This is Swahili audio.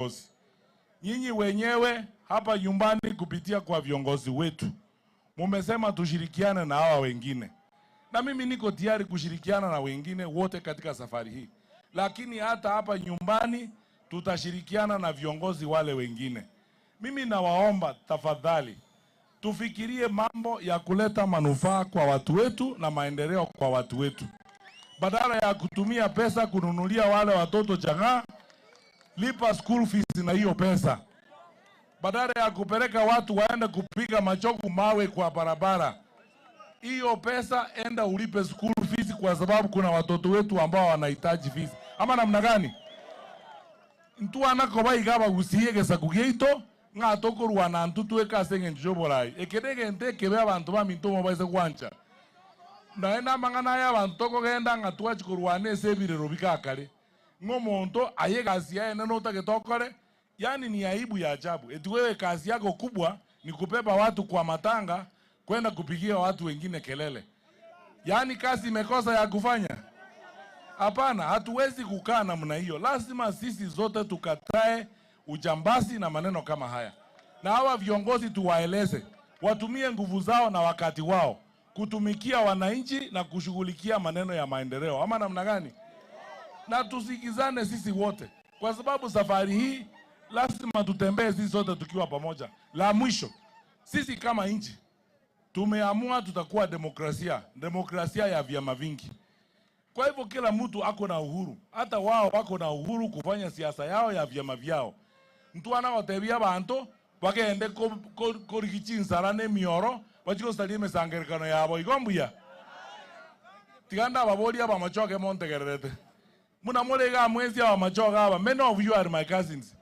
viongozi. Nyinyi wenyewe hapa nyumbani kupitia kwa viongozi wetu mumesema tushirikiane na hawa wengine, na mimi niko tayari kushirikiana na wengine wote katika safari hii, lakini hata hapa nyumbani tutashirikiana na viongozi wale wengine. Mimi nawaomba tafadhali tufikirie mambo ya kuleta manufaa kwa watu wetu na maendeleo kwa watu wetu, badala ya kutumia pesa kununulia wale watoto chang'aa. Lipa school fees na hiyo pesa, badala ya kupeleka watu waende kupiga machogu mawe kwa barabara. Hiyo pesa enda ulipe school fees, kwa sababu kuna watoto wetu ambao wanahitaji fees. Ama namna gani? Ntu anako baigaba gusiege sakugeito nga tokorwa na ntutu ekasenge njoborai ekedege ndeke be abantu ba mintomo baise kwancha na mangana ya abantu tokogenda nga twachikorwane sebirero bikakare ngomonto ayegasi ya ene notaketokore. Yani ni aibu ya ajabu. Eti wewe kazi yako kubwa ni kupepa watu kwa matanga kwenda kupigia watu wengine kelele. Yani kazi imekosa ya kufanya? Hapana, hatuwezi kukaa namna hiyo. Lazima sisi zote tukatae ujambazi na maneno kama haya. Na hawa viongozi tuwaeleze, watumie nguvu zao na wakati wao kutumikia wananchi na kushughulikia maneno ya maendeleo. Ama namna gani? Na tusikizane sisi wote, kwa sababu safari hii lazima tutembee sisi sote tukiwa pamoja. La mwisho, sisi kama nchi tumeamua tutakuwa demokrasia ya vyama vingi. Kwa hivyo kila mtu ako na uhuru, hata wao wako na uhuru kufanya siasa yao ya vyama vyao. Mtu anaotebia bantu bagende korigichinsara ne mioro bachiko salime sangerikano yabo igombuya tiganda baboria ba machoke montegererete muna morega mwezi aba machoka aba. Many of you are my cousins.